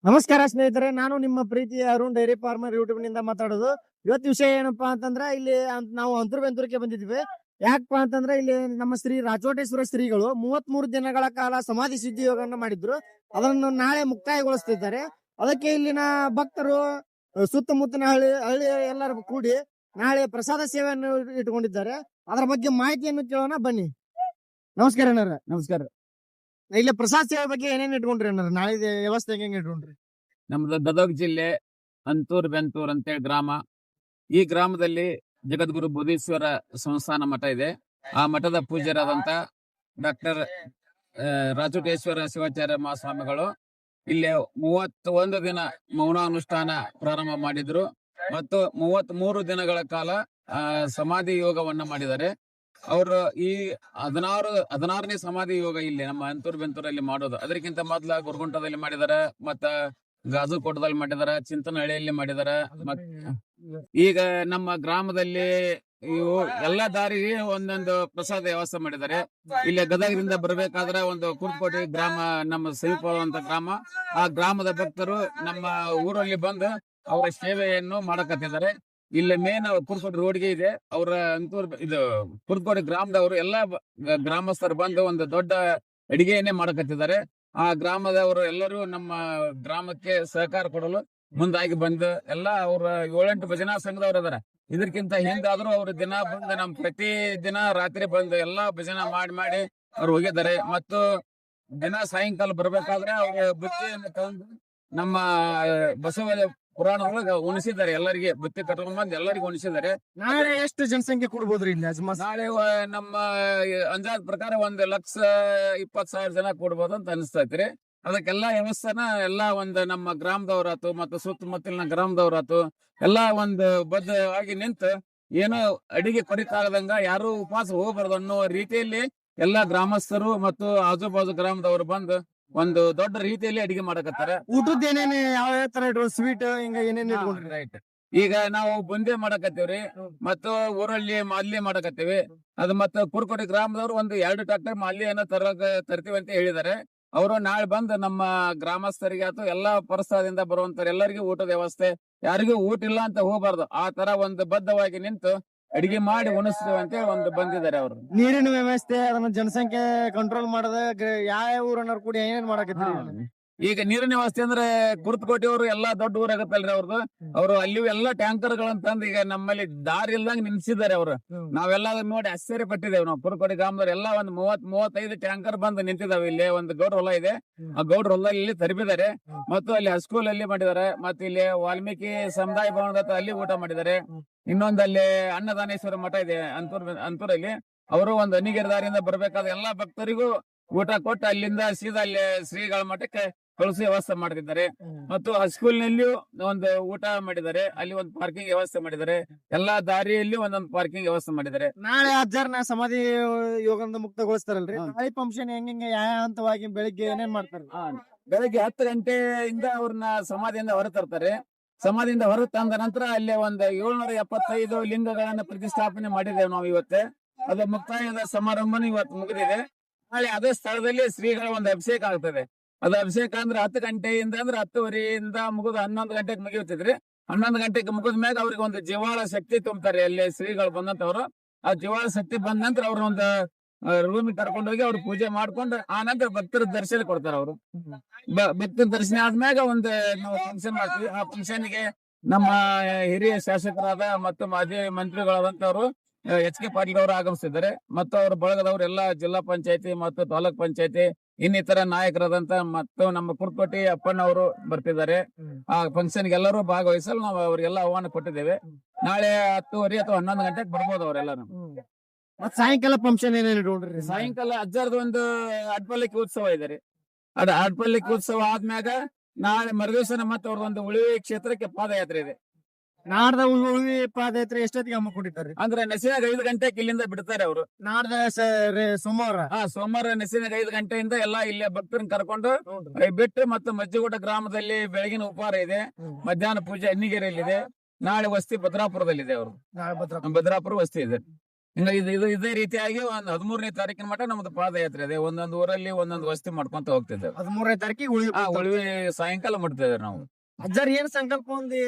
ನಮಸ್ಕಾರ ಸ್ನೇಹಿತರೆ, ನಾನು ನಿಮ್ಮ ಪ್ರೀತಿಯ ಅರುಣ್ ಡೈರಿ ಫಾರ್ಮರ್ ಯೂಟ್ಯೂಬ್ ನಿಂದ ಮಾತಾಡೋದು. ಇವತ್ತು ವಿಷಯ ಏನಪ್ಪಾ ಅಂತಂದ್ರ, ಇಲ್ಲಿ ನಾವು ಅಂತೂರ್ಬೆಂತೂರಕ್ಕೆ ಬಂದಿದ್ವಿ. ಯಾಕಪ್ಪಾ ಅಂತಂದ್ರ ಇಲ್ಲಿ ನಮ್ಮ ಶ್ರೀ ರಾಚೋಟೇಶ್ವರ ಶ್ರೀಗಳು 33 ದಿನಗಳ ಕಾಲ ಸಮಾಧಿ ಸಿದ್ಧಿ ಯೋಗವನ್ನು ಮಾಡಿದ್ರು. ಅದನ್ನು ನಾಳೆ ಮುಕ್ತಾಯಗೊಳಿಸ್ತಿದ್ದಾರೆ. ಅದಕ್ಕೆ ಇಲ್ಲಿನ ಭಕ್ತರು ಸುತ್ತಮುತ್ತಲಿನ ಹಳ್ಳಿ ಎಲ್ಲರೂ ಕೂಡಿ ನಾಳೆ ಪ್ರಸಾದ ಸೇವೆಯನ್ನು ಇಟ್ಟುಕೊಂಡಿದ್ದಾರೆ. ಅದರ ಬಗ್ಗೆ ಮಾಹಿತಿಯನ್ನು ಕೇಳೋಣ, ಬನ್ನಿ. ನಮಸ್ಕಾರ ಅಣ್ಣಾರ. ನಮಸ್ಕಾರ. ಇಲ್ಲಿ ಪ್ರಸಾದ ಸೇವೆ ಬಗ್ಗೆ ಏನೇನ್ ಇಟ್ಕೊಂಡ್ರಿ ಅಣ್ಣಾರ? ನಾಳೆ ವ್ಯವಸ್ಥೆ ಹೆಂಗ್ ಇಟ್ಕೊಂಡ್ರಿ? ನಮ್ದು ಗದಗ ಜಿಲ್ಲೆ ಅಂತೂರ್ ಬೆಂತೂರ್ ಅಂತೇಳಿ ಗ್ರಾಮ. ಈ ಗ್ರಾಮದಲ್ಲಿ ಜಗದ್ಗುರು ಬೋಧೀಶ್ವರ ಸಂಸ್ಥಾನ ಮಠ ಇದೆ. ಆ ಮಠದ ಪೂಜ್ಯರಾದಂತ ಡಾಕ್ಟರ್ ರಾಚೋಟೇಶ್ವರ ಶಿವಾಚಾರ್ಯ ಮಹಾಸ್ವಾಮಿಗಳು ಇಲ್ಲಿ 31 ದಿನ ಮೌನಾನುಷ್ಠಾನ ಪ್ರಾರಂಭ ಮಾಡಿದ್ರು ಮತ್ತು 33 ದಿನಗಳ ಕಾಲ ಸಮಾಧಿ ಯೋಗವನ್ನ ಮಾಡಿದ್ದಾರೆ. ಅವರು ಈ 16ನೇ ಸಮಾಧಿ ಯೋಗ ಇಲ್ಲಿ ನಮ್ಮ ಅಂತೂರ್ ಬೆಂತೂರಲ್ಲಿ ಮಾಡೋದು. ಅದಕ್ಕಿಂತ ಮೊದ್ಲ ಗುರುಗುಂಟದಲ್ಲಿ ಮಾಡಿದಾರೆ, ಮತ್ತ ಗಾಜುಕೋಟದಲ್ಲಿ ಮಾಡಿದಾರೆ, ಚಿಂತನಹಳ್ಳಿಯಲ್ಲಿ ಮಾಡಿದಾರೆ. ಈಗ ನಮ್ಮ ಗ್ರಾಮದಲ್ಲಿ ಇವು ಎಲ್ಲ ದಾರಿಗೆ ಒಂದೊಂದು ಪ್ರಸಾದ ವ್ಯವಸ್ಥೆ ಮಾಡಿದ್ದಾರೆ. ಇಲ್ಲಿ ಗದಗದಿಂದ ಬರ್ಬೇಕಾದ್ರೆ ಒಂದು ಕುರ್ತಕೋಟೆ ಗ್ರಾಮ ನಮ್ಮ ಸಮೀಪವಾದಂತ ಗ್ರಾಮ. ಆ ಗ್ರಾಮದ ಭಕ್ತರು ನಮ್ಮ ಊರಲ್ಲಿ ಬಂದು ಅವರ ಸೇವೆಯನ್ನು ಮಾಡಕತ್ತಿದ್ದಾರೆ. ಇಲ್ಲಿ ಮೇನ್ ಕುರ್ತಕೋಟೆ ರೋಡ್ಗೆ ಇದೆ. ಅವರ ಅಂತೂರ್ ಇದು ಕುರ್ತಕೋಟೆ ಗ್ರಾಮದವರು ಎಲ್ಲಾ ಗ್ರಾಮಸ್ಥರು ಬಂದು ಒಂದು ದೊಡ್ಡ ಅಡಿಗೆಯನ್ನೇ ಮಾಡಕತ್ತಿದ್ದಾರೆ. ಆ ಗ್ರಾಮದವರು ಎಲ್ಲರೂ ನಮ್ಮ ಗ್ರಾಮಕ್ಕೆ ಸಹಕಾರ ಕೊಡಲು ಮುಂದಾಗಿ ಬಂದು ಎಲ್ಲ ಅವ್ರ 7-8 ಭಜನಾ ಸಂಘದವ್ರು ಅದಾರ. ಇದಕ್ಕಿಂತ ಹಿಂದಾದ್ರೂ ಅವ್ರ ದಿನ ಬಂದು ನಮ್ ಪ್ರತಿ ದಿನ ರಾತ್ರಿ ಬಂದು ಎಲ್ಲಾ ಭಜನಾ ಮಾಡಿ ಅವ್ರು ಹೋಗಿದ್ದಾರೆ. ಮತ್ತು ದಿನ ಸಾಯಂಕಾಲ ಬರ್ಬೇಕಾದ್ರೆ ಅವ್ರ ಬುತ್ತಿಯನ್ನು ತಂದು ನಮ್ಮ ಬಸವ ಪುರಾಣದೊಳಗ ಉಣಿಸಿದ್ದಾರೆ. ಎಲ್ಲರಿಗೆ ಬುತ್ತಿ ಕಟ್ಕೊಂಡ್ ಬಂದು ಎಲ್ಲರಿಗೂ ಉಣಿಸಿದ್ದಾರೆ. ನಾಳೆ ಎಷ್ಟು ಜನಸಂಖ್ಯೆ ಕೊಡ್ಬೋದ್ರಿ ಇಲ್ಲಿ ಅಜ್ಮಾಸ್? ನಾಳೆ ನಮ್ಮ ಅಂದಾಜ್ ಪ್ರಕಾರ 1,20,000 ಜನ ಕೊಡ್ಬೋದು ಅಂತ ಅನಿಸ್ತೈತ್ರಿ. ಅದಕ್ಕೆಲ್ಲಾ ವ್ಯವಸ್ಥೆನ ಎಲ್ಲಾ ಒಂದು ನಮ್ಮ ಗ್ರಾಮದವ್ರಾತು ಮತ್ತು ಸುತ್ತಮುತ್ತಲಿನ ಗ್ರಾಮದವ್ರಾತು ಎಲ್ಲಾ ಒಂದು ಬದ್ಧವಾಗಿ ನಿಂತು ಏನೋ ಅಡಿಗೆ ಕೊರಿಕಾಗದಂಗ ಯಾರು ಉಪವಾಸ ಹೋಗ್ಬಾರ್ದು ಅನ್ನೋ ರೀತಿಯಲ್ಲಿ ಎಲ್ಲಾ ಗ್ರಾಮಸ್ಥರು ಮತ್ತು ಆಜು ಬಾಜು ಗ್ರಾಮದವರು ಬಂದು ಒಂದು ದೊಡ್ಡ ರೀತಿಯಲ್ಲಿ ಅಡಿಗೆ ಮಾಡಕತ್ತಾರೆ. ಊಟದ ಏನೇನು ಯಾವ ತರ ಇಟ್ಕೊಂಡು ಸ್ವೀಟ್ ಹಿಂಗ ಏನೇನ್ ಇಟ್ಕೊಂಡ್ರಿ? ರೈಟ್. ಈಗ ನಾವು ಬುಂದೆ ಮಾಡಕತ್ತೀವ್ರಿ ಮತ್ತು ಊರಲ್ಲಿ ಮಾಲ್ಯ ಮಾಡಕತ್ತೀವಿ. ಅದು ಮತ್ತೆ ಕುರ್ತಕೋಟೆ ಗ್ರಾಮದವ್ರು ಒಂದು 2 ಟ್ರಾಕ್ಟರ್ ಮಾಲ್ಯನ ತರ್ತೀವಿ ಅಂತ ಹೇಳಿದ್ದಾರೆ. ಅವರು ನಾಳೆ ಬಂದು ನಮ್ಮ ಗ್ರಾಮಸ್ಥರಿಗೆ ಆತು ಎಲ್ಲಾ ಪರಿಸರದಿಂದ ಬರುವಂತ ಎಲ್ಲರಿಗೂ ಊಟದ ವ್ಯವಸ್ಥೆ, ಯಾರಿಗೂ ಊಟ ಇಲ್ಲ ಅಂತ ಹೋಗ್ಬಾರ್ದು ಆ ತರ ಒಂದು ಬದ್ಧವಾಗಿ ನಿಂತು ಅಡಿಗೆ ಮಾಡಿ ಉಣಿಸ್ತೀವಿ ಅಂತ ಒಂದು ಬಂದಿದ್ದಾರೆ ಅವರು. ನೀರಿನ ವ್ಯವಸ್ಥೆ, ಅದನ್ನ ಜನಸಂಖ್ಯೆ ಕಂಟ್ರೋಲ್ ಮಾಡದ ಯಾವ ಊರನ್ನವ್ರು ಕೂಡಿ ಏನೇನ್ ಮಾಡಕತ್ತೀರಿ? ಈಗ ನೀರಿನ ವ್ಯವಸ್ಥೆ ಅಂದ್ರೆ ಕುರ್ತಕೋಟೆ ಅವರು ಎಲ್ಲಾ ದೊಡ್ಡ ಊರಾಗತ್ತಲ್ರಿ ಅವ್ರದ್ದು. ಅವರು ಅಲ್ಲಿ ಎಲ್ಲಾ ಟ್ಯಾಂಕರ್ ಗಳಂತಂದ್ ಈಗ ನಮ್ಮಲ್ಲಿ ದಾರಿ ಇಲ್ದಂಗ್ ನಿಲ್ಸಿದ್ದಾರೆ ಅವರು. ನಾವೆಲ್ಲ ನೋಡಿ ಆಶ್ಚರ್ಯ ಪಟ್ಟಿದ್ದೇವೆ. ನಾವು ಕುರ್ತಕೋಟೆ ಗ್ರಾಮದವ್ರು ಎಲ್ಲಾ ಒಂದು 30-35 ಟ್ಯಾಂಕರ್ ಬಂದು ನಿಂತಿದಾವೆ. ಇಲ್ಲಿ ಒಂದು ಗೌಡ್ರ ಹೊಲ ಇದೆ. ಆ ಗೌಡ್ರ ಹೊಲ ಇಲ್ಲಿ ತರಿಬಿದ್ದಾರೆ ಮತ್ತು ಅಲ್ಲಿ ಹೈಸ್ಕೂಲ್ ಅಲ್ಲಿ ಮಾಡಿದ್ದಾರೆ. ಮತ್ತೆ ಇಲ್ಲಿ ವಾಲ್ಮೀಕಿ ಸಮುದಾಯ ಭವನದ ಹತ್ರ ಅಲ್ಲಿ ಊಟ ಮಾಡಿದ್ದಾರೆ. ಇನ್ನೊಂದಲ್ಲಿ ಅನ್ನದಾನೇಶ್ವರ ಮಠ ಇದೆ ಅಂತೂರಲ್ಲಿ. ಅವರು ಒಂದು ಅನಿಗೆರೆ ದಾರಿಯಿಂದ ಬರ್ಬೇಕಾದ ಎಲ್ಲಾ ಭಕ್ತರಿಗೂ ಊಟ ಕೊಟ್ಟು ಅಲ್ಲಿಂದ ಸೀದಾ ಅಲ್ಲಿ ಶ್ರೀಗಳ ಮಠಕ್ಕೆ ಕಳಿಸಿ ವ್ಯವಸ್ಥೆ ಮಾಡ್ತಿದ್ದಾರೆ. ಮತ್ತು ಹೈಸ್ಕೂಲ್ ನಲ್ಲಿಯೂ ಒಂದು ಊಟ ಮಾಡಿದ್ದಾರೆ. ಅಲ್ಲಿ ಒಂದು ಪಾರ್ಕಿಂಗ್ ವ್ಯವಸ್ಥೆ ಮಾಡಿದ್ದಾರೆ. ಎಲ್ಲಾ ದಾರಿಯಲ್ಲಿ ಒಂದೊಂದು ಪಾರ್ಕಿಂಗ್ ವ್ಯವಸ್ಥೆ ಮಾಡಿದ್ದಾರೆ. ನಾಳೆ ಅಜ್ಜರ್ನ ಸಮಾಧಿ ಯೋಗದಿಂದ ಮುಕ್ತಗೊಳಿಸ್ತಾರಲ್ರಿ, ನಾಳೆ ಫಂಕ್ಷನ್ ಹೆಂಗ ಯಾವ ಹಂತವಾಗಿ ಬೆಳಿಗ್ಗೆ ಏನೇನ್ ಮಾಡ್ತಾರ? ಬೆಳಗ್ಗೆ 10 ಗಂಟೆಯಿಂದ ಅವ್ರನ್ನ ಸಮಾಧಿಯಿಂದ ಹೊರ ತರ್ತಾರೆ. ಸಮಾಧಿಯಿಂದ ಹೊರ ತಂದ ನಂತರ ಅಲ್ಲಿ ಒಂದು 775 ಲಿಂಗಗಳನ್ನ ಪ್ರತಿಷ್ಠಾಪನೆ ಮಾಡಿದ್ದೇವೆ ನಾವು ಇವತ್ತೆ. ಅದು ಮುಕ್ತಾಯದ ಸಮಾರಂಭನೂ ಇವತ್ತು ಮುಗಿದಿದೆ. ನಾಳೆ ಅದೇ ಸ್ಥಳದಲ್ಲಿ ಶ್ರೀಗಳ ಒಂದು ಅಭಿಷೇಕ ಆಗ್ತದೆ. ಅದು ಅಭಿಷೇಕ ಅಂದ್ರೆ 10 ಗಂಟೆಯಿಂದ ಅಂದ್ರೆ 10:30 ಮುಗಿದು 11 ಗಂಟೆಗೆ ಮುಗಿಯುತ್ತಿದ್ರಿ. 11 ಗಂಟೆಗೆ ಮುಗಿದ ಮ್ಯಾಗ ಅವ್ರಿಗೆ ಒಂದು ಜೀವಾಳ ಶಕ್ತಿ ತುಂಬ್ತಾರೆ. ಅಲ್ಲಿ ಶ್ರೀಗಳು ಬಂದಂತವ್ರು ಆ ಜೀವಾಳ ಶಕ್ತಿ ಬಂದ ನಂತರ ಅವ್ರ ಒಂದು ರೂಮಿಗೆ ಕರ್ಕೊಂಡೋಗಿ ಅವ್ರು ಪೂಜೆ ಮಾಡ್ಕೊಂಡು ಆ ನಂತರ ಭಕ್ತರ ದರ್ಶನ ಕೊಡ್ತಾರೆ. ಅವರು ಭಕ್ತರ ದರ್ಶನ ಆದ್ಮ್ಯಾಗ ಒಂದು ನಾವು ಫಂಕ್ಷನ್ ಮಾಡ್ತೀವಿ. ಆ ಫಂಕ್ಷನ್ಗೆ ನಮ್ಮ ಹಿರಿಯ ಶಾಸಕರಾದ ಮತ್ತು ಮಾಜಿ ಮಂತ್ರಿಗಳಾದಂತವ್ರು H.K. ಪಾಟೀಲ್ ಅವರು ಆಗಮಿಸಿದ್ದಾರೆ. ಮತ್ತು ಅವ್ರ ಬಳಗದವರು ಎಲ್ಲಾ ಜಿಲ್ಲಾ ಪಂಚಾಯತಿ ಮತ್ತು ತಾಲೂಕ್ ಪಂಚಾಯತಿ ಇನ್ನಿತರ ನಾಯಕರಾದಂತ ಮತ್ತು ನಮ್ಮ ಕುರ್ತಕೋಟೆ ಅಪ್ಪಣ್ಣವರು ಬರ್ತಿದ್ದಾರೆ. ಆ ಫಂಕ್ಷನ್ ಎಲ್ಲರೂ ಭಾಗವಹಿಸಲು ನಾವು ಅವ್ರಿಗೆಲ್ಲ ಆಹ್ವಾನ ಕೊಟ್ಟಿದ್ದೇವೆ. ನಾಳೆ 10:30 ಅಥವಾ 11 ಗಂಟೆಗೆ ಬರ್ಬೋದು ಅವರೆಲ್ಲಾನು. ಮತ್ ಸಾಯಂಕಾಲ ಫಂಕ್ಷನ್ ಏನೇನ್ ಇಟ್ಕೊಂಡ್ರಿ? ಸಾಯಂಕಾಲ ಅಜ್ಜರ್ದು ಒಂದು ಅಡ್ಪಲ್ಲಿಕ್ಕೆ ಉತ್ಸವ ಇದೆ ರೀ. ಅದು ಅಡ್ಪಲ್ಲಿಕ್ಕೆ ಉತ್ಸವ ಆದ್ಮ್ಯಾಗ ನಾಳೆ ಮರುದಿವಸನ ಮತ್ತೆ ಅವ್ರದೊಂದು ಉಳಿವಿ ಕ್ಷೇತ್ರಕ್ಕೆ ಪಾದಯಾತ್ರೆ ಇದೆ. ನಾಡ್ದ ಉಳಿವಿ ಪಾದಯಾತ್ರೆ ಎಷ್ಟೊತ್ತಿಗೆ ಹಮ್ಮಿಕೊಂಡಿದ್ದಾರೆ? ಅಂದ್ರೆ ನೆಸಿನಾಗ 5 ಗಂಟೆಗೆ ಇಲ್ಲಿಂದ ಬಿಡ್ತಾರೆ ಅವರು. ನಾಡ್ದ ಸೋಮವಾರ ಸೋಮವಾರ ನೆಸಿನಾಗ 5 ಗಂಟೆಯಿಂದ ಎಲ್ಲಾ ಇಲ್ಲೇ ಭಕ್ತರನ್ನ ಕರ್ಕೊಂಡು ಬಿಟ್ಟು ಮತ್ತು ಮಜ್ಜಿಗೂಟ ಗ್ರಾಮದಲ್ಲಿ ಬೆಳಗಿನ ಉಪಹಾರ ಇದೆ. ಮಧ್ಯಾಹ್ನ ಪೂಜೆ ಅನ್ನಿಗೆರೆಯಲ್ಲಿದೆ. ನಾಳೆ ವಸ್ತಿ ಭದ್ರಾಪುರದಲ್ಲಿದೆ. ಅವರು ಭದ್ರಾಪುರ ವಸ್ತಿ ಇದೆ. ಹಿಂಗ ಇದೇ ರೀತಿಯಾಗಿ ಒಂದ್ 13ನೇ ತಾರೀಕಿನ ಮಟ್ಟ ನಮ್ದು ಪಾದಯಾತ್ರೆ ಇದೆ. ಒಂದೊಂದು ಊರಲ್ಲಿ ಒಂದೊಂದು ವಸ್ತಿ ಮಾಡ್ಕೊಂತ ಹೋಗ್ತಿದ್ದೇವೆ. 13ನೇ ತಾರೀಕಿಗೆ ಉಳಿವಿ ಸಾಯಂಕಾಲ ಮುಟ್ತಿದ್ದೇವೆ ನಾವು. ಅಜ್ಜಾರ್ ಏನ್ ಸಂಕಲ್ಪ ಹೊಂದಿ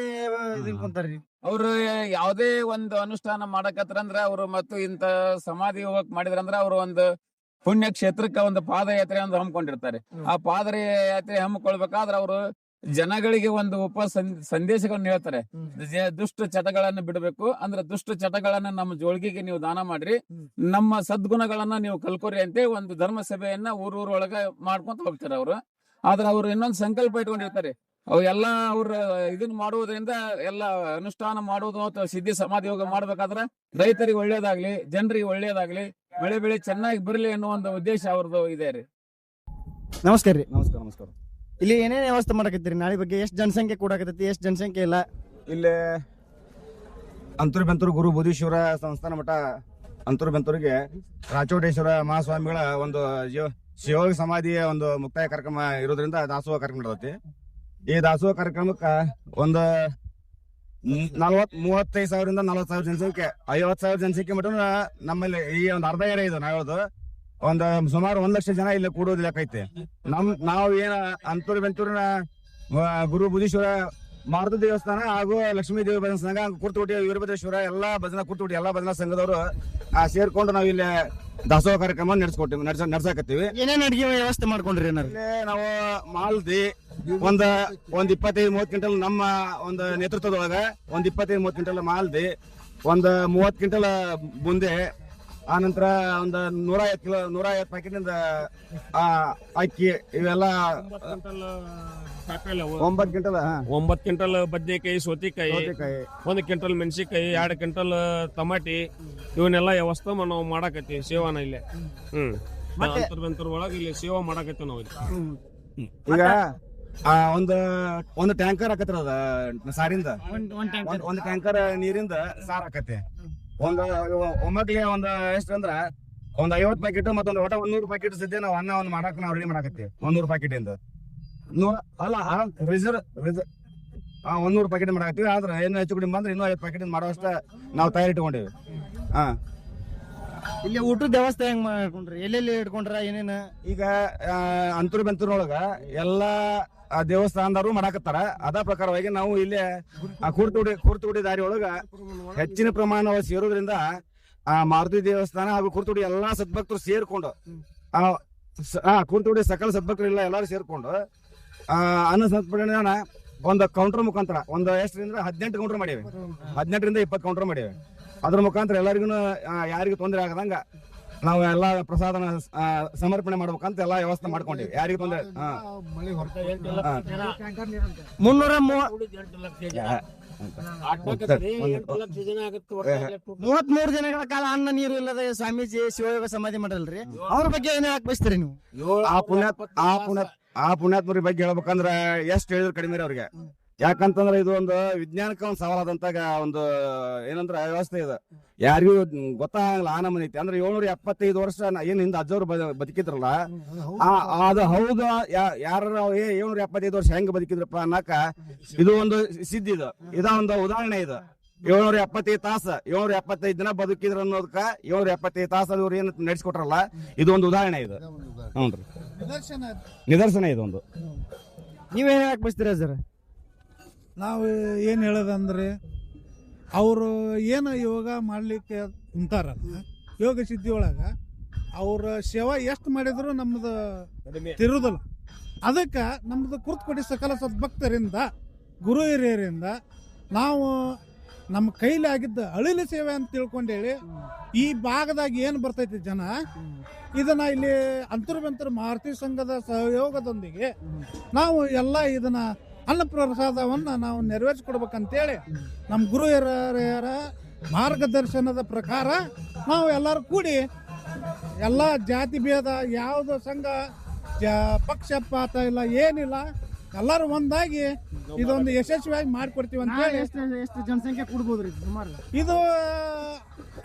ಕುಂತಾರ್ರಿ? ಅವ್ರು ಯಾವ್ದೇ ಒಂದು ಅನುಷ್ಠಾನ ಮಾಡಕತ್ರಂದ್ರ ಅವ್ರು ಮತ್ತು ಇಂತ ಸಮಾಧಿ ಹೋಗಕ್ ಮಾಡಿದ್ರಂದ್ರ ಅವ್ರು ಒಂದು ಪುಣ್ಯ ಕ್ಷೇತ್ರಕ್ಕ ಒಂದು ಪಾದಯಾತ್ರೆ ಒಂದು ಹಮ್ಮಿಕೊಂಡಿರ್ತಾರೆ. ಆ ಪಾದಯಾತ್ರೆ ಹಮ್ಮಿಕೊಳ್ಬೇಕಾದ್ರ ಅವರು ಜನಗಳಿಗೆ ಒಂದು ಸಂದೇಶಗಳನ್ನ ಹೇಳ್ತಾರೆ. ದುಷ್ಟ ಚಟಗಳನ್ನ ಬಿಡಬೇಕು, ಅಂದ್ರೆ ದುಷ್ಟ ಚಟಗಳನ್ನ ನಮ್ಮ ಜೋಳಿಗೆಗೆ ನೀವು ದಾನ ಮಾಡ್ರಿ, ನಮ್ಮ ಸದ್ಗುಣಗಳನ್ನ ನೀವು ಕಲ್ಕೋರಿ ಅಂತ ಒಂದು ಧರ್ಮ ಸಭೆಯನ್ನ ಊರೊಳಗ ಮಾಡ್ಕೊಂತ ಹೋಗ್ತಾರೆ ಅವ್ರು. ಆದ್ರೆ ಅವ್ರು ಇನ್ನೊಂದು ಸಂಕಲ್ಪ ಇಟ್ಕೊಂಡಿರ್ತಾರೆ. ಅವು ಎಲ್ಲಾ ಅವ್ರ ಇದನ್ನ ಮಾಡುವುದರಿಂದ ಎಲ್ಲ ಅನುಷ್ಠಾನ ಮಾಡುವುದು ಅಥವಾ ಸಿದ್ಧಿ ಸಮಾಧಿ ಯೋಗ ಮಾಡ್ಬೇಕಾದ್ರೆ ರೈತರಿಗೆ ಒಳ್ಳೇದಾಗ್ಲಿ, ಜನರಿಗೆ ಒಳ್ಳೇದಾಗ್ಲಿ, ಬೆಳೆ ಚೆನ್ನಾಗಿ ಬರಲಿ ಅನ್ನೋ ಒಂದು ಉದ್ದೇಶ ಅವ್ರದ್ದು ಇದೆ ರೀ. ನಮಸ್ಕಾರ ರೀ. ನಮಸ್ಕಾರ. ಇಲ್ಲಿ ಏನೇನ್ ವ್ಯವಸ್ಥೆ ಮಾಡಕತ್ತೀರಿ? ನಾಳೆ ಬಗ್ಗೆ ಎಷ್ಟು ಜನಸಂಖ್ಯೆ ಕೂಡಾಕತ್ತೈತಿ, ಎಷ್ಟು ಜನಸಂಖ್ಯೆ ಇಲ್ಲ? ಇಲ್ಲಿ ಅಂತೂರು ಬೆಂತೂರು ಗುರು ಬುಧೀಶ್ವರ ಸಂಸ್ಥಾನ ಮಠ ಅಂತೂರು ಬೆಂತೂರಿಗೆ ರಾಚೋಟೇಶ್ವರ ಮಹಾಸ್ವಾಮಿಗಳ ಒಂದು ಶಿವಯೋಗ ಸಮಾಧಿಯ ಒಂದು ಮುಕ್ತಾಯ ಕಾರ್ಯಕ್ರಮ ಇರೋದ್ರಿಂದ ದಾಸೋಹ ಕಾರ್ಯಕ್ರಮ ನಡೆದೈತಿ. ಈ ದಾಸೋಹ ಕಾರ್ಯಕ್ರಮಕ್ಕ ಒಂದು 35,000ರಿಂದ 40,000 ಜನಸಂಖ್ಯೆ, 50,000 ಜನಸಂಖ್ಯೆ ಮಟ್ಟ ನಮ್ಮಲ್ಲಿ ಈ ಒಂದು ಅರ್ಧ ಏರಿಯಾ ಇದು. ನಾವು ಹೇಳೋದು ಒಂದು ಸುಮಾರು 1 ಲಕ್ಷ ಜನ ಇಲ್ಲಿ ಕೂಡೋದು ಲೆಕ್ಕೈತಿ. ನಾವು ಏನ ಅಂತೂರು ಬೆಂತೂರಿನ ಗುರು ಬುಧೀಶ್ವರ ಮಾರುತಿ ದೇವಸ್ಥಾನ ಹಾಗೂ ಲಕ್ಷ್ಮೀ ದೇವಿ ಭಜನಾ ಸಂಘ, ಕುರ್ತುಗುಡಿ ವೀರಭದ್ರೇಶ್ವರ ಎಲ್ಲಾ ಕುರ್ತುಗುಡಿ ಎಲ್ಲಾ ಭಜನಾ ಸಂಘದವರು ಸೇರ್ಕೊಂಡು ನಾವು ಇಲ್ಲಿ ದಾಸೋಹ ಕಾರ್ಯಕ್ರಮ ನಡ್ಸಾಕತ್ತೀವಿ. ಏನೇನ್ ಅಡಿಗೆ ವ್ಯವಸ್ಥೆ ಮಾಡ್ಕೊಂಡ್ರಿ? ಏನಾರ ಇಲ್ಲಿ ನಾವು ಮಾಲ್ದಿ ಒಂದ್ 25-30 ಕ್ವಿಂಟಲ್ ನಮ್ಮ ಒಂದು ನೇತೃತ್ವದೊಳಗ 25-30 ಕ್ವಿಂಟಲ್ ಮಾಲ್ದಿ, ಒಂದ್ 30 ಕ್ವಿಂಟಲ್ ಬುಂದೆ, ಆನಂತರ ಒಂದು 150 ಪ್ಯಾಕೆಟ್ ಅಕ್ಕಿ, ಇವೆಲ್ಲ 9 ಕ್ವಿಂಟಲ್ ಬದ್ನೆಕಾಯಿ, ಸೌತೆಕಾಯಿ, 1 ಕ್ವಿಂಟಲ್ ಮೆಣಸಿಕಾಯಿ, 2 ಕ್ವಿಂಟಲ್ ಟಮಾಟಿ, ಇವನ್ನೆಲ್ಲ ವ್ಯವಸ್ಥೆ ನಾವು ಮಾಡಾಕತ್ತೀವಿ ಸೇವಾನ ಇಲ್ಲೇ. ಅಂತರ್ಬೆಂತೂರ್ ಒಳಗ ಇಲ್ಲಿ ಸೇವಾ ಮಾಡಾಕತ್ತೀವಿ ನಾವು. ಈಗ ಒಂದು ಟ್ಯಾಂಕರ್ ಹಾಕತ್ರ ಅದ ಸಾರಿಂದ, ಒಂದು ಟ್ಯಾಂಕರ್ ನೀರಿಂದ ಸಾರ್ ಹಾಕತ್ತೆ. ಒಮ್ಮಕ್ಲಿಗೆ ಎಷ್ಟು ಅಂದ್ರ ಒಂದ್ 50 ಪ್ಯಾಕೆಟ್ ಮತ್ತೊಂದು ಒಟ್ಟ 100 ಪ್ಯಾಕೆಟ್ ಸದ್ಯ ನಾವು ಅನ್ನ ಒಂದು ಮಾಡಕ್ ನಾವು ರೆಡಿ ಮಾಡಾಕತ್ತೀವಿ. 100 ಪ್ಯಾಕೆಟ್ ಇಂದ ರಿಸರ್ವ್ 100 ಪ್ಯಾಕೆಟ್ ಮಾಡಾಕತ್ತೀವಿ. ಆದ್ರೆ ಏನು ಹೆಚ್ಚು ಕಡಿಮೆ ಬಂದ್ರೆ ಇನ್ನೂ 50 ಪ್ಯಾಕೆಟ್ ಮಾಡೋಷ್ಟ ನಾವು ತಯಾರಿ ಇಟ್ಕೊಂಡಿವಿ. ಇಲ್ಲಿ ಊಟದ ವ್ಯವಸ್ಥೆ ಹೆಂಗ್ ಮಾಡ್ಕೊಂಡ್ರಿ? ಎಲ್ಲೆಲ್ಲಿ ಇಟ್ಕೊಂಡ್ರ ಏನೇನ? ಈಗ ಅಂತೂರು ಬೆಂತೂರಿನೊಳಗ ಎಲ್ಲಾ ದೇವಸ್ಥಾನದವರು ಮಾಡಾಕತ್ತಾರ. ಅದ ಪ್ರಕಾರವಾಗಿ ನಾವು ಇಲ್ಲಿ ಕುರ್ತುಗುಡಿ ದಾರಿ ಒಳಗ ಹೆಚ್ಚಿನ ಪ್ರಮಾಣ ಸೇರೋದ್ರಿಂದ ಮಾರುತಿ ದೇವಸ್ಥಾನ ಹಾಗೂ ಕುರ್ತುಗುಡಿ ಎಲ್ಲಾ ಸದ್ಭಕ್ತರು ಸೇರ್ಕೊಂಡು ಕುರ್ತುಗುಡಿ ಸಕಲ ಸದ್ಭಕ್ತರು ಎಲ್ಲಾರು ಸೇರ್ಕೊಂಡು ಅನ್ನ ಸಂಸ್ಪಣೆನ ಒಂದು ಕೌಂಟರ್ ಮುಖಾಂತರ ಒಂದು ಎಷ್ಟರಿಂದ 18 ಕೌಂಟರ್ ಮಾಡೇವಿ. 18ರಿಂದ 20 ಕೌಂಟರ್ ಮಾಡೇವಿ. ಅದ್ರ ಮುಖಾಂತರ ಎಲ್ಲರಿಗೂ ಯಾರಿಗೂ ತೊಂದರೆ ಆಗದಂಗ ನಾವು ಎಲ್ಲಾ ಪ್ರಸಾದನ ಸಮರ್ಪಣೆ ಮಾಡ್ಬೇಕಂತ ಎಲ್ಲಾ ವ್ಯವಸ್ಥೆ ಮಾಡ್ಕೊಂಡಿವಿ. ಯಾರಿಗೂ ತೊಂದರೆ 33 ದಿನಗಳ ಕಾಲ ಅನ್ನ ನೀರು ಇಲ್ಲದ ಸ್ವಾಮೀಜಿ ಶಿವಯೋಗ ಸಮಾಧಿ ಮಾಡಲ್ರಿ, ಅವ್ರ ಬಗ್ಗೆ ಏನೇ ಹಾಕ್ಬಯಸ್ತೀರಿ ನೀವು? ಆ ಪುಣ್ಯಾತ್ಮರ ಬಗ್ಗೆ ಹೇಳ್ಬೇಕಂದ್ರ ಎಷ್ಟ್ ಹೇಳಿದ್ರು ಕಡಿಮೆ ಅವ್ರಿಗೆ. ಯಾಕಂತಂದ್ರ ಇದು ಒಂದು ವಿಜ್ಞಾನಕ್ಕೆ ಒಂದು ಸವಾಲಾದಂತಾಗ ಒಂದು ಏನಂದ್ರ ವ್ಯವಸ್ಥೆ ಇದೆ. ಯಾರಿಗೂ ಗೊತ್ತಾಗಲ್ಲ ಆ ನಮೂನಿ ಐತಿ. ಅಂದ್ರೆ 775 ವರ್ಷ ಏನ್ ಹಿಂದ ಅಜ್ಜವ್ರು ಬದುಕಿದ್ರಲ್ಲ, ಅದು ಹೌದು. ಯಾರ 775 ವರ್ಷ ಹೆಂಗ್ ಬದುಕಿದ್ರಪ್ಪ ಅನ್ನಕ ಇದು ಒಂದು ಸಿದ್ಧಿ. ಇದ ಒಂದು ಉದಾಹರಣೆ. ಇದು 775 ತಾಸು 775 ದಿನ ಬದುಕಿದ್ರ ಅನ್ನೋದಕ್ಕ 775 ತಾಸು ಅವ್ರು ಏನ್ ನಡೆಸ್ಕೊಟ್ರಲ್ಲ, ಇದು ಒಂದು ಉದಾಹರಣೆ. ಇದು ಹ್ಞೂನ್ರಿ, ನಿದರ್ಶನ ಇದೊಂದು. ನೀವೇನ್ ಹಾಕ್ಬಯಸ್ತೀರ ಸರ್? ನಾವು ಏನು ಹೇಳೋದಂದ್ರೆ, ಅವರು ಏನು ಯೋಗ ಮಾಡಲಿಕ್ಕೆ ಕುಂತಾರಲ್ಲ, ಯೋಗ ಸಿದ್ಧಿ ಒಳಗೆ ಅವ್ರ ಸೇವಾ ಎಷ್ಟು ಮಾಡಿದ್ರು ನಮ್ಮದು ತಿರುವುದಿಲ್ಲ. ಅದಕ್ಕೆ ನಮ್ಮದು ಕುರ್ತುಗುಡಿ ಸಕಲ ಸದ್ಭಕ್ತರಿಂದ, ಗುರು ಹಿರಿಯರಿಂದ ನಾವು ನಮ್ಮ ಕೈಲಿ ಆಗಿದ್ದ ಅಳಿಲು ಸೇವೆ ಅಂತ ತಿಳ್ಕೊಂಡೇಳಿ ಈ ಭಾಗದಾಗ ಏನು ಬರ್ತೈತಿ ಜನ, ಇದನ್ನ ಇಲ್ಲಿ ಅಂತೂರು ಬೆಂತೂರು ಮಾರುತಿ ಸಂಘದ ಸಹಯೋಗದೊಂದಿಗೆ ನಾವು ಎಲ್ಲ ಇದನ್ನ ಅನ್ನ ಪ್ರಸಾದವನ್ನ ನಾವು ನೆರವೇರಿಸ್ಕೊಡ್ಬೇಕಂತೇಳಿ ನಮ್ಮ ಗುರು ಹಿರಿಯರ ಮಾರ್ಗದರ್ಶನದ ಪ್ರಕಾರ ನಾವು ಎಲ್ಲರೂ ಕೂಡಿ ಎಲ್ಲ ಜಾತಿ ಭೇದ ಯಾವುದು ಸಂಘ ಪಕ್ಷಪಾತ ಇಲ್ಲ, ಏನಿಲ್ಲ, ಎಲ್ಲರೂ ಒಂದಾಗಿ ಇದೊಂದು ಯಶಸ್ವಿಯಾಗಿ ಮಾಡ್ಕೊಡ್ತೀವಿ ಅಂತ ಹೇಳಿ. ಎಷ್ಟು ಜನಸಂಖ್ಯೆ ಕೂಡ್ಬೋದ್ರಿ ಸುಮಾರು? ಇದು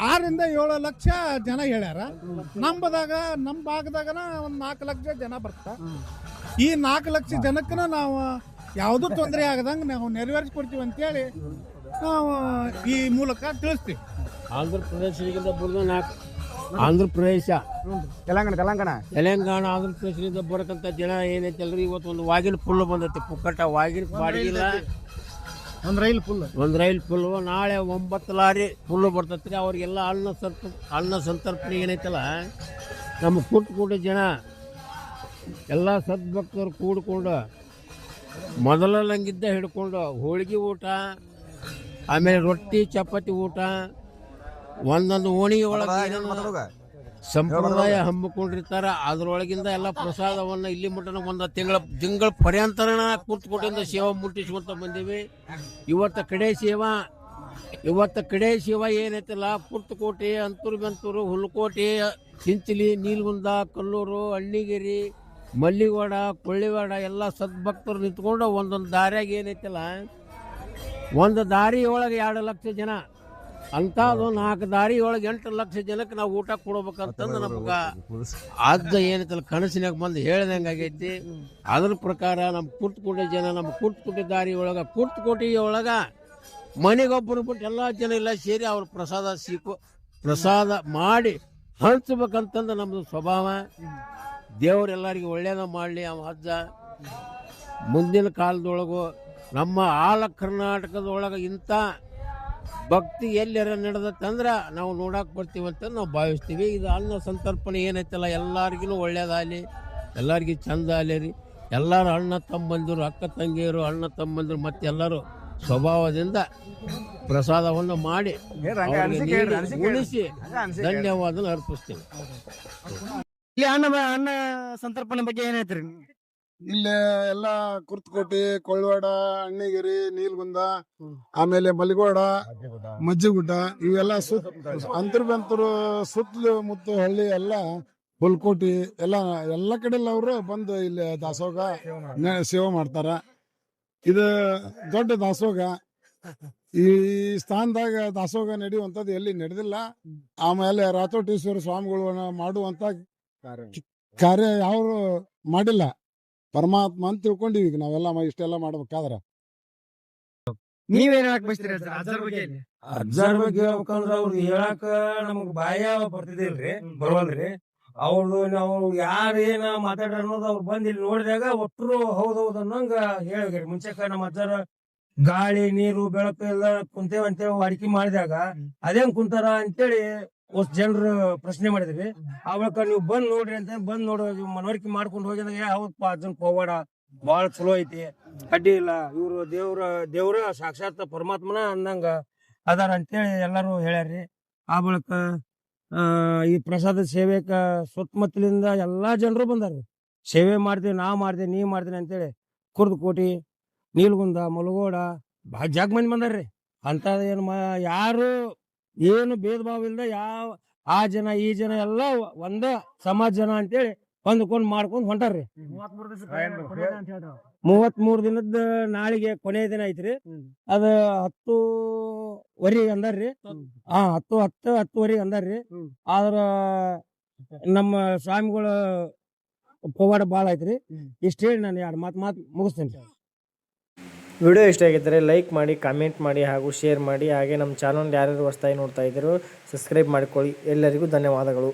6ರಿಂದ 7 ಲಕ್ಷ ಜನ ಹೇಳ್ಯಾರ. ನಮ್ಮ ಭಾಗದಾಗನ ಒಂದು 4 ಲಕ್ಷ ಜನ ಬರ್ತಾರ. ಈ 4 ಲಕ್ಷ ಜನಕ್ಕನ ನಾವು ಯಾವುದೂ ತೊಂದರೆ ಆಗದಂಗೆ ನಾವು ನೆರವೇರಿಸ್ಕೊಡ್ತೀವಿ ಅಂತೇಳಿ ನಾವು ಈ ಮೂಲಕ ತಿಳಿಸ್ತೀವಿ. ಆಂಧ್ರ ಪ್ರದೇಶದಿಂದ ಬರೋದು 4 ಆಂಧ್ರ ಪ್ರದೇಶ ತೆಲಂಗಾಣ ತೆಲಂಗಾಣ ಆಂಧ್ರ ಪ್ರದೇಶದಿಂದ ಬರಕಂತ ಜನ ಏನೈತಲ್ರಿ ಇವತ್ತು ಒಂದು ವಾಗಿನ ಫುಲ್ ಬಂದೈತಿ ಪುಕ್ಕಟ ವಾಗಿನ ಬಾಡಿಗಿಲ್ಲ ಒಂದ್ ರೈಲ್ ಫುಲ್ ನಾಳೆ 9 ಲಾರಿ ಫುಲ್ ಬರ್ತೈತ್ರಿ ಅವ್ರಿಗೆಲ್ಲ ಅನ್ನ ಸಂತರ್ಪಣೆ ಏನೈತಲ್ಲ ನಮ್ಮ ಕೂಡಿ ಜನ ಎಲ್ಲ ಸದ್ಭಕ್ತರು ಕೂಡ್ಕೊಂಡು ಮೊದಲಂಗಿದ್ದ ಹಿಡ್ಕೊಂಡು ಹೋಳಿಗೆ ಊಟ ಆಮೇಲೆ ರೊಟ್ಟಿ ಚಪಾತಿ ಊಟ ಒಂದೊಂದು ಓಣಿ ಒಳಗೆ ಸಂಪ್ರದಾಯ ಹಮ್ಮಿಕೊಂಡಿರ್ತಾರ ಅದ್ರೊಳಗಿಂದ ಎಲ್ಲ ಪ್ರಸಾದವನ್ನು ಇಲ್ಲಿ ಮಟನ ಒಂದು ತಿಂಗಳ ಪರ್ಯಂತರಣ ಕೂತ್ಕೊಟ್ಟಿಂದ ಸೇವಾ ಮುಟ್ಟಿಸ್ಕೊಂತ ಬಂದೀವಿ. ಇವತ್ತ ಕಡೆ ಸೇವಾ ಏನೈತಲ್ಲ ಕುರ್ತಕೋಟೆ, ಅಂತೂರು ಬೆಂತೂರು, ಹುಲ್ಕೋಟೆ, ಚಿಂಚಲಿ, ನೀಲ್ಗುಂದ, ಕಲ್ಲೂರು, ಅಣ್ಣಿಗೇರಿ, ಮಲ್ಲಿವಾಡ, ಕೊಳ್ಳಿವಾಡ ಎಲ್ಲ ಸದ್ಭಕ್ತರು ನಿಂತ್ಕೊಂಡು ಒಂದೊಂದು ದಾರಿಯಾಗ ಏನೈತಲ್ಲ ಒಂದು ದಾರಿ ಒಳಗೆ 2 ಲಕ್ಷ ಜನ ಅಂಥದ್ದು 4 ದಾರಿ ಒಳಗೆ 8 ಲಕ್ಷ ಜನಕ್ಕೆ ನಾವು ಊಟ ಕೊಡ್ಬೇಕಂತಂದು ನಮ್ಗೆ ಅದ ಏನೈತಲ್ಲ ಕನಸಿನಾಗ ಬಂದು ಹೇಳ್ದಂಗೆ ಆಗೈತಿ. ಅದ್ರ ಪ್ರಕಾರ ನಮ್ಮ ಕುರ್ತಕೋಟೆ ಜನ ನಮ್ಮ ಕುರ್ತಕೋಟೆ ದಾರಿ ಒಳಗೆ ಕುರ್ತಕೋಟೆಯೊಳಗೆ ಮನೆಗೊಬ್ಬರು ಬಿಟ್ಟು ಎಲ್ಲ ಜನ ಎಲ್ಲ ಸೇರಿ ಅವ್ರ ಪ್ರಸಾದ ಮಾಡಿ ಹಂಚ್ಬೇಕಂತಂದು ನಮ್ಮದು ಸ್ವಭಾವ. ದೇವರೆಲ್ಲರಿಗೂ ಒಳ್ಳೇದ ಮಾಡಲಿ. ಅವ ಅಜ್ಜ ಮುಂದಿನ ಕಾಲದೊಳಗು ನಮ್ಮ ಆಳ ಕರ್ನಾಟಕದೊಳಗೆ ಇಂಥ ಭಕ್ತಿ ಎಲ್ಲರ ನಡೆದತ್ತಂದ್ರೆ ನಾವು ನೋಡಕ್ಕೆ ಬರ್ತೀವಿ ಅಂತ ನಾವು ಭಾವಿಸ್ತೀವಿ. ಇದು ಅನ್ನ ಸಂತರ್ಪಣೆ ಏನೈತಲ್ಲ ಎಲ್ಲರಿಗೂ ಒಳ್ಳೇದಾಗಲಿ, ಎಲ್ಲರಿಗೂ ಚಂದ ಆಗಲಿ ರೀ. ಎಲ್ಲರೂ ಅಣ್ಣ ತಮ್ಮಂದಿರು, ಅಕ್ಕ ತಂಗಿಯರು, ಅಣ್ಣ ತಮ್ಮಂದಿರು ಮತ್ತು ಎಲ್ಲರೂ ಸ್ವಭಾವದಿಂದ ಪ್ರಸಾದವನ್ನು ಮಾಡಿ ಉಳಿಸಿ ಧನ್ಯವಾದ ಅರ್ಪಿಸ್ತೀವಿ. ಇಲ್ಲಿ ಅನ್ನ ಸಂತರ್ಪಣೆ ಬಗ್ಗೆ ಏನೈತ್ರಿ? ಇಲ್ಲೇ ಎಲ್ಲ ಕುರ್ತಕೋಟೆ, ಕೊಳ್ಳವಾಡ, ಅಣ್ಣಿಗೇರಿ, ನೀಲ್ಗುಂದ, ಆಮೇಲೆ ಮಲಿಗೋಡ, ಮಜ್ಜಿಗುಡ್ಡ ಇವೆಲ್ಲ ಅಂತರ್ಬೆಂತರು ಸುತ್ತಲೂ ಮುತ್ತು ಹಳ್ಳಿ ಎಲ್ಲ ಹುಲ್ಕೋಟಿ ಎಲ್ಲ ಕಡೆ ಅವರು ಬಂದು ಇಲ್ಲಿ ದಾಸೋಗ ಸೇವೆ ಮಾಡ್ತಾರ. ಇದು ದೊಡ್ಡ ದಾಸೋಗ. ಈ ಸ್ಥಾನದಾಗ ದಾಸೋಗ ನಡೆಯುವಂಥದ್ದು ಎಲ್ಲಿ ನಡೆದಿಲ್ಲ. ಆಮೇಲೆ ರಾಚೋಟೇಶ್ವರ ಸ್ವಾಮಿಗಳು ಮಾಡುವಂತ ಕಾರ್ಯ ಯಾರು ಮಾಡಿಲ್ಲ. ಪರಮಾತ್ಮ ಅಂತ ತಿಳ್ಕೊಂಡಿವಿ ಈಗ ನಾವೆಲ್ಲ ಇಷ್ಟೆಲ್ಲ ಮಾಡ್ಬೇಕಾದ್ರ. ನೀವೇನ್ ಹೇಳಕ್ ಬಯಸ್ತೀರಿ ಅಜ್ಜಾರ ಬಗ್ಗೆ ಹೇಳ್ಬೇಕಂದ್ರ ಅವ್ರದ್ದು ಹೇಳಾಕ ನಮಗ್ ಬಾಯ ಬರ್ತಿದಿಲ್ರಿ, ಬರವಲ್ರಿ. ಅವ್ರು ನಾವು ಯಾರ ಏನ ಮಾತಾಡ್ರ ಅನ್ನೋದು ಅವ್ರು ಬಂದ್ ಇಲ್ಲಿ ನೋಡಿದಾಗ ಒಟ್ಟರು ಹೌದೌದ್ ಅನ್ನಂಗ ಹೇಳಿದ್ರಿ. ಮುಂಚೆಕ ನಮ್ಮ ಅಜ್ಜಾರ ಗಾಳಿ ನೀರು ಬೆಳಕು ಎಲ್ಲ ಕುಂತೇವ್ ಅಂತೇಳಿ ಅಡಿಕೆ ಮಾಡಿದಾಗ ಅದೇಂಗ್ ಕುಂತಾರ ಅಂತೇಳಿ ಜನರು ಪ್ರಶ್ನೆ ಮಾಡಿದ್ರಿ. ಅವಳಕ ನೀವು ಬಂದ್ ನೋಡ್ರಿ ಅಂತ ಬಂದ್ ನೋಡೋ ಮನವರಿಕೆ ಮಾಡ್ಕೊಂಡು ಹೋಗಿದಾಗ ಹೌದಪ್ಪ ಅಜ್ಜನ್ ಪವಾಡ ಬಾಳ ಚಲೋ ಐತಿ, ಅಡ್ಡಿ ಇಲ್ಲ, ಇವ್ರು ದೇವ್ರ ಸಾಕ್ಷಾತ್ ಪರಮಾತ್ಮನ ಅಂದಂಗ ಅದಾರ ಅಂತೇಳಿ ಎಲ್ಲಾರು ಹೇಳ್ಯಾರ್ರಿ. ಆ ಬಳಿಕ ಈ ಪ್ರಸಾದ ಸೇವೆಕ ಸುತ್ತಮುತ್ತಲಿಂದ ಎಲ್ಲಾ ಜನರು ಬಂದಾರ್ರಿ. ಸೇವೆ ಮಾಡ್ತೀವಿ, ನಾ ಮಾಡ್ತೀನಿ, ನೀ ಮಾಡ್ತೀನಿ ಅಂತೇಳಿ ಕುರ್ತಕೋಟಿ, ನೀಲ್ಗುಂದ, ಮಲಗೋಡ ಭಾಳ ಜಾಗ ಮಂದಿ ಬಂದಾರ್ರಿ. ಅಂತ ಯಾರು ಏನು ಭೇದ ಭಾವ ಇಲ್ದ ಯಾವ ಆ ಜನ ಈ ಜನ ಎಲ್ಲ ಒಂದ ಸಮಾಜ ಜನ ಅಂತೇಳಿ ಹೊಂದ್ಕೊಂಡ್ ಮಾಡ್ಕೊಂಡ್ ಹೊಂಟಾರ್ರಿ. 33 ದಿನದ ನಾಳಿಗೆ ಕೊನೆಯ ದಿನ ಐತ್ರಿ. ಅದ 10:10 ಅಂದಾರ್ರಿ. 10:10 ಅಂದಾರ್ರಿ. ಆದ್ರ ನಮ್ಮ ಸ್ವಾಮಿಗಳ ಪವಾಡ ಬಾಳ ಐತ್ರಿ. ಇಷ್ಟ ಹೇಳಿ ನಾನು 2 ಮಾತು ಮುಗಿಸ್ತೇನೆ. ವಿಡಿಯೋ ಇಷ್ಟ ಆಗಿದ್ದರೆ ಲೈಕ್ ಮಾಡಿ, ಕಾಮೆಂಟ್ ಮಾಡಿ ಹಾಗೂ ಶೇರ್ ಮಾಡಿ. ಹಾಗೆ ನಮ್ಮ ಚಾನಲ್ ಯಾರ್ಯಾರು ಹೊಸದಾಗಿ ನೋಡ್ತಾ ಇದ್ದೀರೋ ಸಬ್ಸ್ಕ್ರೈಬ್ ಮಾಡಿಕೊಳ್ಳಿ. ಎಲ್ಲರಿಗೂ ಧನ್ಯವಾದಗಳು.